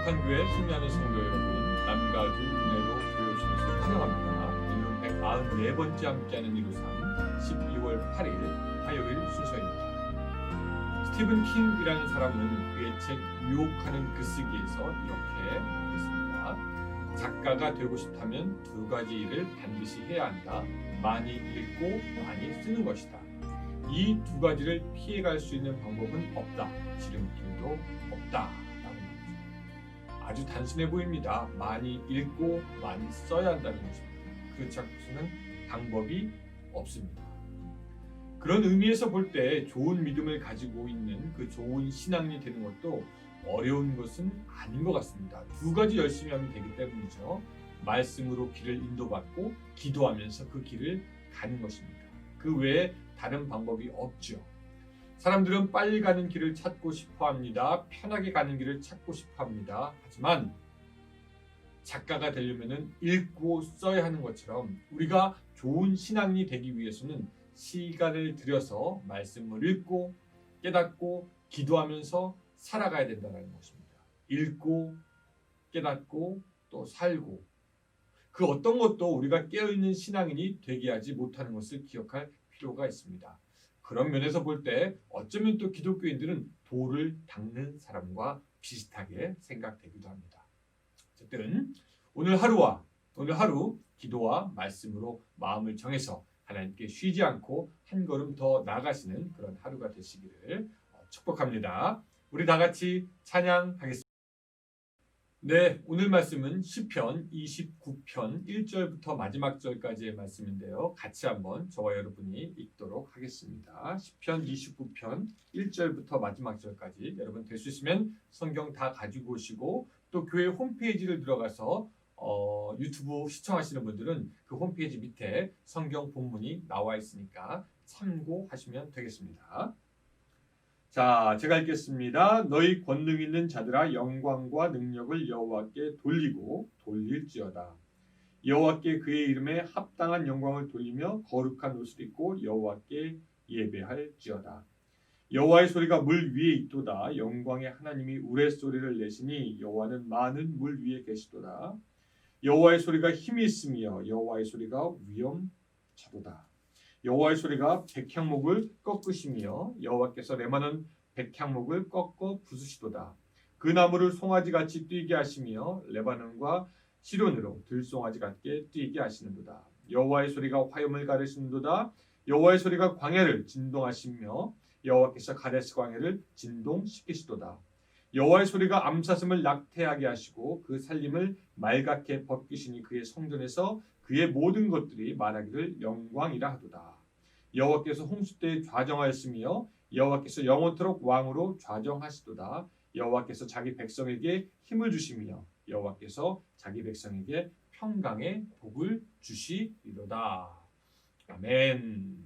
거룩한 교회 승리하는 성도 여러분, 남과 주 은혜로 교회 오신 것을 환영합니다. 오늘은 194번째 함께하는 이루삼 12월 8일 화요일 순서입니다. 스티븐 킹이라는 사람은 그의 책 유혹하는 글쓰기에서 이렇게 말했습니다. 작가가 되고 싶다면 두 가지 일을 반드시 해야 한다. 많이 읽고 많이 쓰는 것이다. 이 두 가지를 피해갈 수 있는 방법은 없다. 지름길도 없다. 아주 단순해 보입니다. 많이 읽고 많이 써야 한다는 것입니다. 그렇지 않고서는 방법이 없습니다. 그런 의미에서 볼 때 좋은 믿음을 가지고 있는 그 좋은 신앙이 되는 것도 어려운 것은 아닌 것 같습니다. 두 가지 열심히 하면 되기 때문이죠. 말씀으로 길을 인도받고 기도하면서 그 길을 가는 것입니다. 그 외에 다른 방법이 없죠. 사람들은 빨리 가는 길을 찾고 싶어 합니다. 편하게 가는 길을 찾고 싶어 합니다. 하지만 작가가 되려면 읽고 써야 하는 것처럼 우리가 좋은 신앙이 되기 위해서는 시간을 들여서 말씀을 읽고 깨닫고 기도하면서 살아가야 된다는 것입니다. 읽고 깨닫고 또 살고 그 어떤 것도 우리가 깨어있는 신앙인이 되게 하지 못하는 것을 기억할 필요가 있습니다. 그런 면에서 볼 때 어쩌면 또 기독교인들은 돌을 닦는 사람과 비슷하게 생각되기도 합니다. 어쨌든 오늘 하루 기도와 말씀으로 마음을 정해서 하나님께 쉬지 않고 한 걸음 더 나아가시는 그런 하루가 되시기를 축복합니다. 우리 다 같이 찬양하겠습니다. 네, 오늘 말씀은 시편 29편 1절부터 마지막 절까지의 말씀인데요. 같이 한번 저와 여러분이 읽도록 하겠습니다. 시편 29편 1절부터 마지막 절까지 여러분 될 수 있으면 성경 다 가지고 오시고 또 교회 홈페이지를 들어가서 유튜브 시청하시는 분들은 그 홈페이지 밑에 성경 본문이 나와 있으니까 참고하시면 되겠습니다. 자, 제가 읽겠습니다. 너희 권능 있는 자들아 영광과 능력을 여호와께 돌리고 돌릴지어다. 여호와께 그의 이름에 합당한 영광을 돌리며 거룩한 옷을 입고 여호와께 예배할지어다. 여호와의 소리가 물 위에 있도다. 영광의 하나님이 우레소리를 내시니 여호와는 많은 물 위에 계시도다. 여호와의 소리가 힘이 있으며 여호와의 소리가 위엄차도다. 여호와의 소리가 백향목을 꺾으시며 여호와께서 레바논 백향목을 꺾어 부수시도다. 그 나무를 송아지같이 뛰게 하시며 레바논과 시론으로 들송아지 같게 뛰게 하시는도다. 여호와의 소리가 화염을 가르시는도다. 여호와의 소리가 광야를 진동하시며 여호와께서 가데스 광야를 진동시키시도다. 여호와의 소리가 암사슴을 낙태하게 하시고 그 살림을 말갛게 벗기시니 그의 성전에서 그의 모든 것들이 말하기를 영광이라 하도다. 여호와께서 홍수 때에 좌정하였으며 여호와께서 영원토록 왕으로 좌정하시도다. 여호와께서 자기 백성에게 힘을 주시며 여호와께서 자기 백성에게 평강의 복을 주시리로다. 아멘.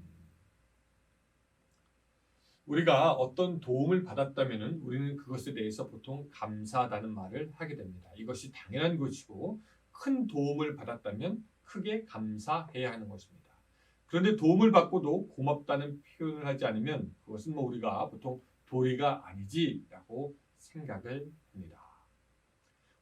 우리가 어떤 도움을 받았다면 우리는 그것에 대해서 보통 감사하다는 말을 하게 됩니다. 이것이 당연한 것이고 큰 도움을 받았다면 크게 감사해야 하는 것입니다. 그런데 도움을 받고도 고맙다는 표현을 하지 않으면 그것은 우리가 보통 도리가 아니지라고 생각을 합니다.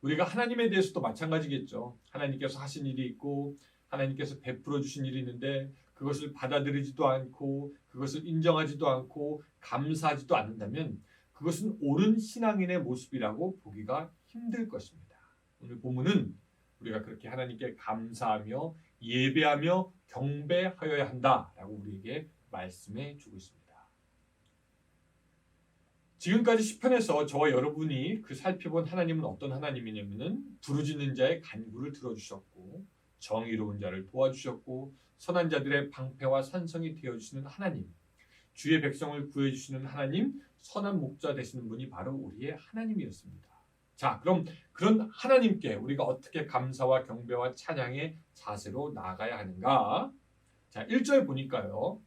우리가 하나님에 대해서도 마찬가지겠죠. 하나님께서 하신 일이 있고 하나님께서 베풀어 주신 일이 있는데 그것을 받아들이지도 않고 그것을 인정하지도 않고 감사하지도 않는다면 그것은 옳은 신앙인의 모습이라고 보기가 힘들 것입니다. 오늘 본문은 우리가 그렇게 하나님께 감사하며 예배하며 경배하여야 한다라고 우리에게 말씀해 주고 있습니다. 지금까지 시편에서 저와 여러분이 살펴본 하나님은 어떤 하나님이냐면은 부르짖는 자의 간구를 들어주셨고 정의로운 자를 도와주셨고 선한 자들의 방패와 산성이 되어주시는 하나님, 주의 백성을 구해주시는 하나님, 선한 목자 되시는 분이 바로 우리의 하나님이었습니다. 자, 그럼 그런 하나님께 우리가 어떻게 감사와 경배와 찬양의 자세로 나아가야 하는가? 자, 1절 보니까요.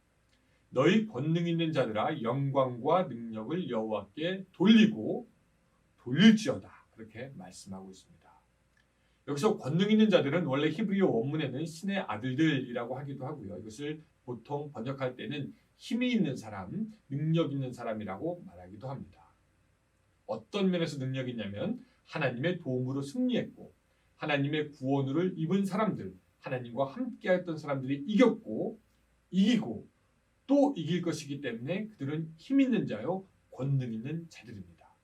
너희 권능 있는 자들아 영광과 능력을 여호와께 돌리고 돌릴지어다. 그렇게 말씀하고 있습니다. 여기서 권능 있는 자들은 원래 히브리어 원문에는 신의 아들들이라고 하기도 하고요. 이것을 보통 번역할 때는 힘이 있는 사람, 능력 있는 사람이라고 말하기도 합니다. 어떤 면에서 능력이 있냐면 하나님의 도움으로 승리했고 하나님의 구원을 입은 사람들, 하나님과 함께했던 사람들이 이겼고 이기고 또 이길 것이기 때문에 그들은 힘 있는 자요 권능 있는 자들입니다.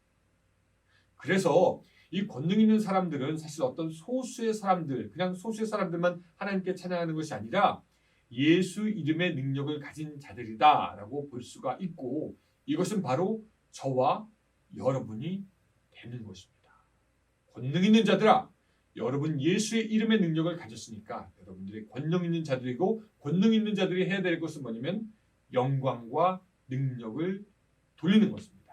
그래서 이 권능 있는 사람들은 사실 어떤 소수의 사람들, 그냥 소수의 사람들만 하나님께 찬양하는 것이 아니라 예수 이름의 능력을 가진 자들이다라고 볼 수가 있고 이것은 바로 저와 여러분이 되는 것입니다. 권능 있는 자들아, 여러분 예수의 이름의 능력을 가졌으니까 여러분들이 권능 있는 자들이고 권능 있는 자들이 해야 될 것은 뭐냐면 영광과 능력을 돌리는 것입니다.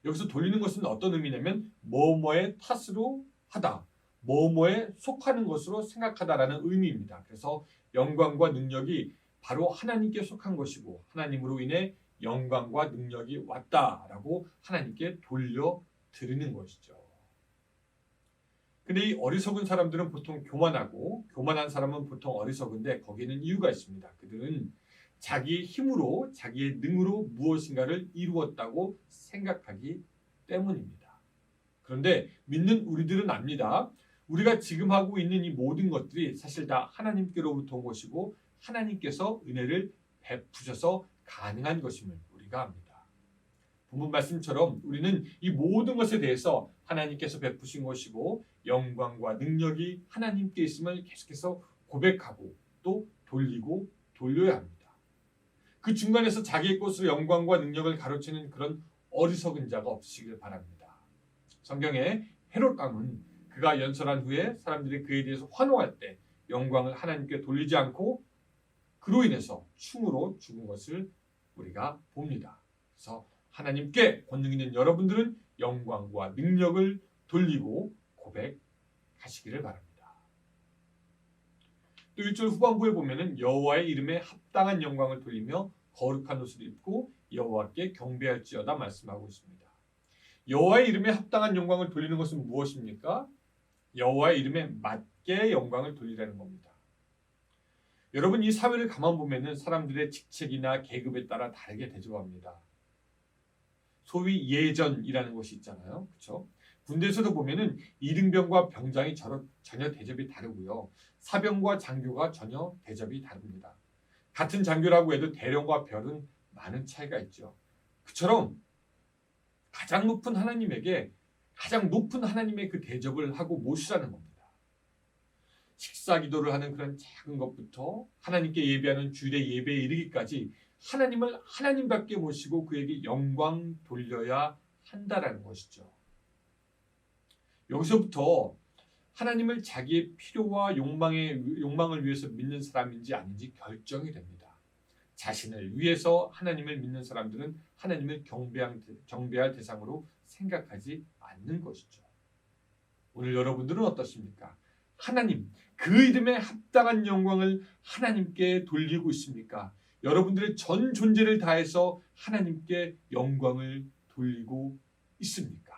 여기서 돌리는 것은 어떤 의미냐면 뭐뭐의 탓으로 하다, 뭐뭐에 속하는 것으로 생각하다라는 의미입니다. 그래서 영광과 능력이 바로 하나님께 속한 것이고 하나님으로 인해 영광과 능력이 왔다라고 하나님께 돌려드리는 것이죠. 근데 이 어리석은 사람들은 보통 교만하고 교만한 사람은 보통 어리석은데 거기에는 이유가 있습니다. 그들은 자기의 힘으로 자기의 능으로 무엇인가를 이루었다고 생각하기 때문입니다. 그런데 믿는 우리들은 압니다. 우리가 지금 하고 있는 이 모든 것들이 사실 다 하나님께로부터 온 것이고 하나님께서 은혜를 베푸셔서 가능한 것임을 우리가 압니다. 본문 말씀처럼 우리는 이 모든 것에 대해서 하나님께서 베푸신 것이고 영광과 능력이 하나님께 있음을 계속해서 고백하고 또 돌리고 돌려야 합니다. 그 중간에서 자기의 것으로 영광과 능력을 가로채는 그런 어리석은 자가 없으시길 바랍니다. 성경에 헤롯 왕은 그가 연설한 후에 사람들이 그에 대해서 환호할 때 영광을 하나님께 돌리지 않고 그로 인해서 충으로 죽은 것을 우리가 봅니다. 그래서 하나님께 권능 있는 여러분들은 영광과 능력을 돌리고 고백하시기를 바랍니다. 또 1절 후반부에 보면은 여호와의 이름에 합당한 영광을 돌리며 거룩한 옷을 입고 여호와께 경배할지어다 말씀하고 있습니다. 여호와의 이름에 합당한 영광을 돌리는 것은 무엇입니까? 여호와의 이름에 맞게 영광을 돌리라는 겁니다. 여러분 이 사회를 가만 보면은 사람들의 직책이나 계급에 따라 다르게 대접합니다. 소위 예전이라는 것이 있잖아요. 그렇죠? 군대에서도 보면은 이등병과 병장이 전혀 대접이 다르고요. 사병과 장교가 전혀 대접이 다릅니다. 같은 장교라고 해도 대령과 별은 많은 차이가 있죠. 그처럼 가장 높은 하나님에게 가장 높은 하나님의 그 대접을 하고 모시라는 겁니다. 식사 기도를 하는 그런 작은 것부터 하나님께 예배하는 주일의 예배에 이르기까지 하나님을 하나님답게 모시고 그에게 영광 돌려야 한다라는 것이죠. 여기서부터 하나님을 자기의 필요와 욕망을 위해서 믿는 사람인지 아닌지 결정이 됩니다. 자신을 위해서 하나님을 믿는 사람들은 하나님을 경배할 대상으로 생각하지 않는 것이죠. 오늘 여러분들은 어떻습니까? 하나님, 그 이름에 합당한 영광을 하나님께 돌리고 있습니까? 여러분들의 전 존재를 다해서 하나님께 영광을 돌리고 있습니까?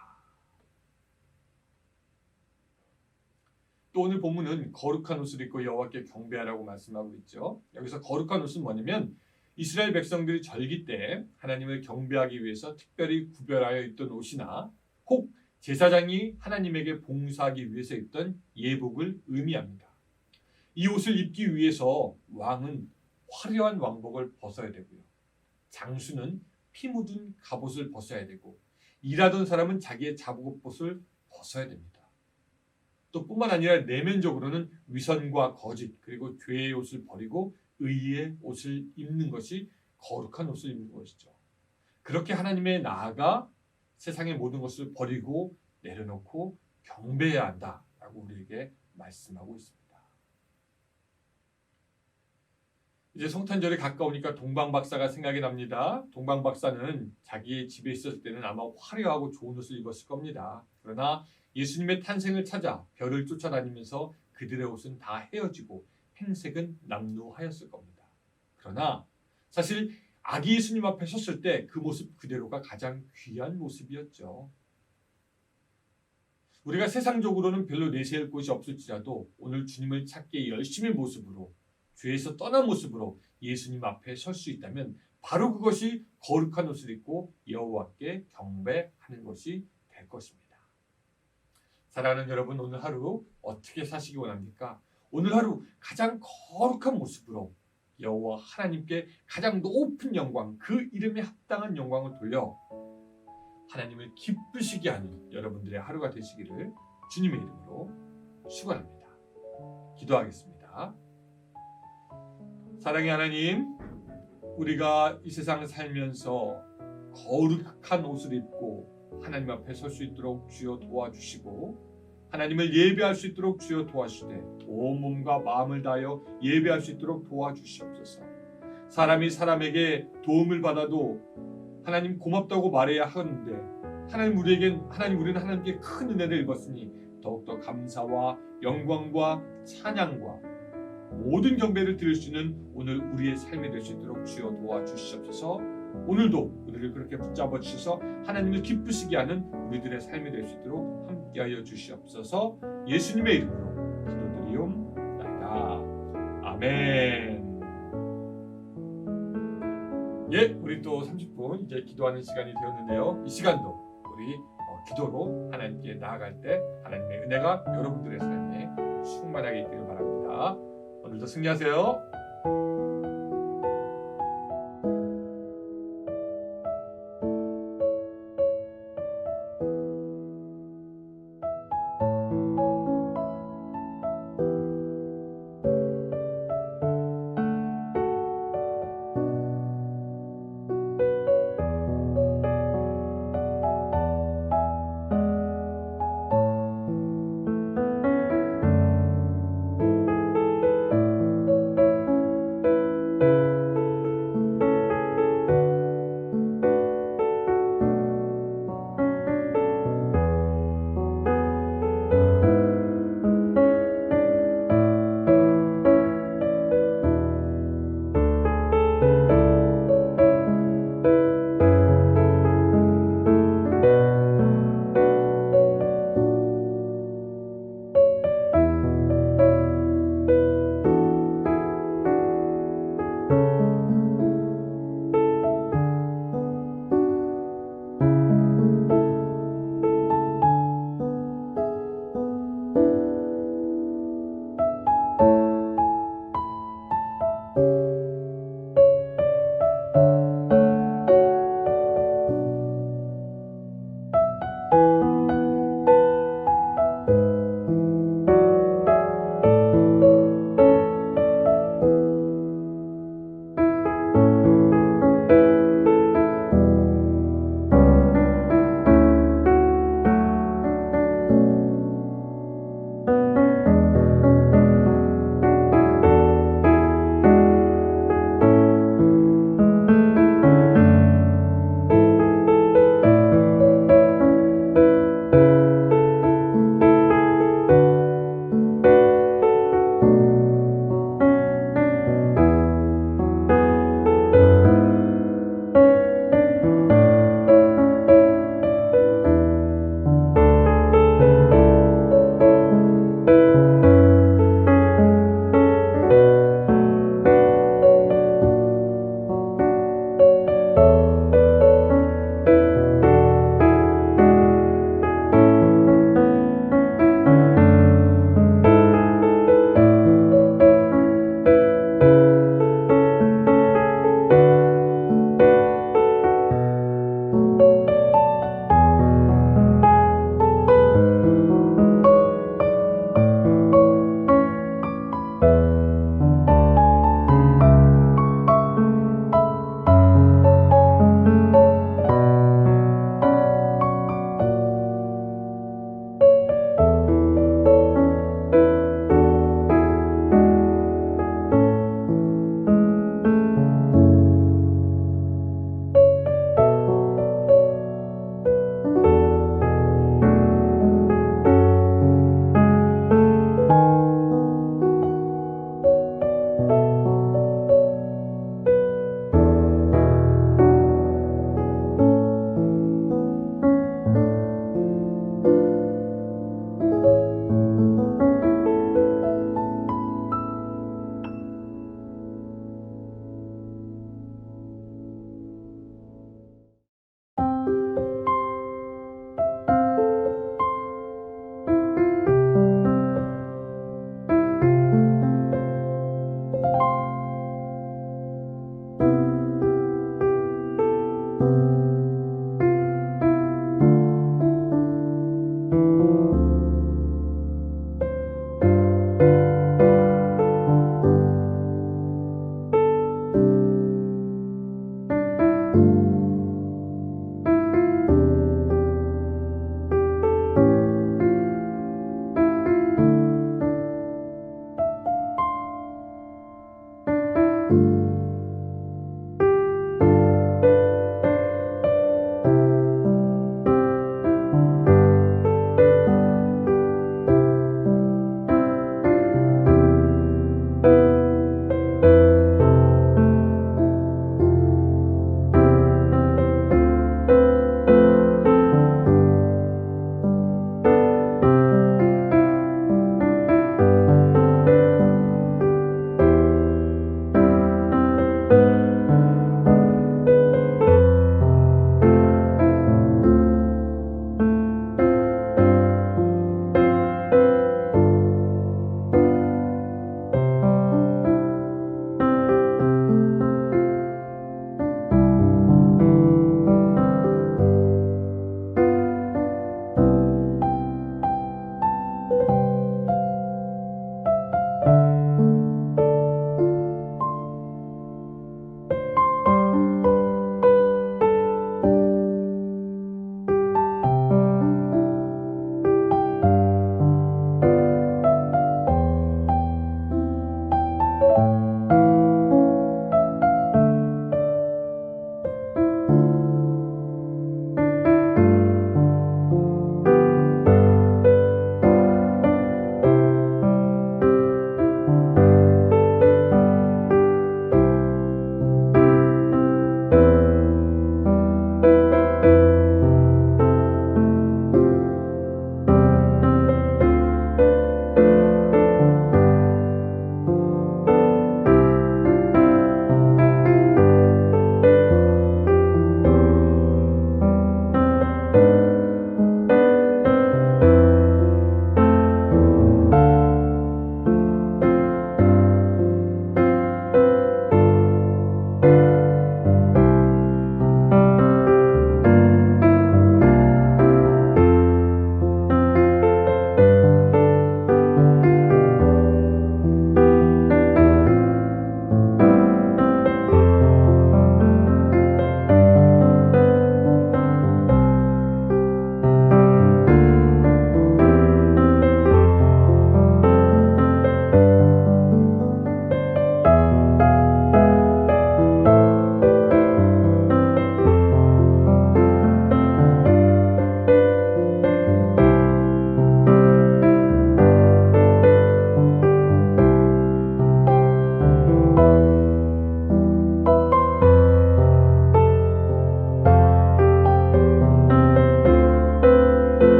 또 오늘 본문은 거룩한 옷을 입고 여호와께 경배하라고 말씀하고 있죠. 여기서 거룩한 옷은 뭐냐면 이스라엘 백성들이 절기 때 하나님을 경배하기 위해서 특별히 구별하여 입던 옷이나 혹 제사장이 하나님에게 봉사하기 위해서 입던 예복을 의미합니다. 이 옷을 입기 위해서 왕은 화려한 왕복을 벗어야 되고요. 장수는 피 묻은 갑옷을 벗어야 되고 일하던 사람은 자기의 잡옷을 벗어야 됩니다. 또 뿐만 아니라 내면적으로는 위선과 거짓 그리고 죄의 옷을 버리고 의의 옷을 입는 것이 거룩한 옷을 입는 것이죠. 그렇게 하나님에 나아가 세상의 모든 것을 버리고 내려놓고 경배해야 한다라고 우리에게 말씀하고 있습니다. 이제 성탄절이 가까우니까 동방박사가 생각이 납니다. 동방박사는 자기의 집에 있었을 때는 아마 화려하고 좋은 옷을 입었을 겁니다. 그러나 예수님의 탄생을 찾아 별을 쫓아다니면서 그들의 옷은 다 헤어지고 행색은 남루하였을 겁니다. 그러나 사실 아기 예수님 앞에 섰을 때 그 모습 그대로가 가장 귀한 모습이었죠. 우리가 세상적으로는 별로 내세울 곳이 없을지라도 오늘 주님을 찾기에 열심히 모습으로 죄에서 떠난 모습으로 예수님 앞에 설 수 있다면 바로 그것이 거룩한 옷을 입고 여호와께 경배하는 것이 될 것입니다. 사랑하는 여러분, 오늘 하루 어떻게 사시기 원합니까? 오늘 하루 가장 거룩한 모습으로 여호와 하나님께 가장 높은 영광, 그 이름에 합당한 영광을 돌려 하나님을 기쁘시게 하는 여러분들의 하루가 되시기를 주님의 이름으로 축원합니다. 기도하겠습니다. 사랑의 하나님, 우리가 이 세상을 살면서 거룩한 옷을 입고 하나님 앞에 설 수 있도록 주여 도와주시고, 하나님을 예배할 수 있도록 주여 도와주시되 온 몸과 마음을 다하여 예배할 수 있도록 도와주시옵소서. 사람이 사람에게 도움을 받아도 하나님 고맙다고 말해야 하는데, 우리는 하나님께 큰 은혜를 입었으니 더욱더 감사와 영광과 찬양과 모든 경배를 드릴 수 있는 오늘 우리의 삶이 될 수 있도록 주여 도와주시옵소서. 오늘도 우리를 그렇게 붙잡아 주셔서 하나님을 기쁘시게 하는 우리들의 삶이 될 수 있도록 함께하여 주시옵소서. 예수님의 이름으로 기도드리옵나이다. 아멘. 예, 우리 또 30분 이제 기도하는 시간이 되었는데요. 이 시간도 우리 기도로 하나님께 나아갈 때 하나님의 은혜가 여러분들의 삶에 충만하게 있기를 바랍니다. 오늘도 승리하세요.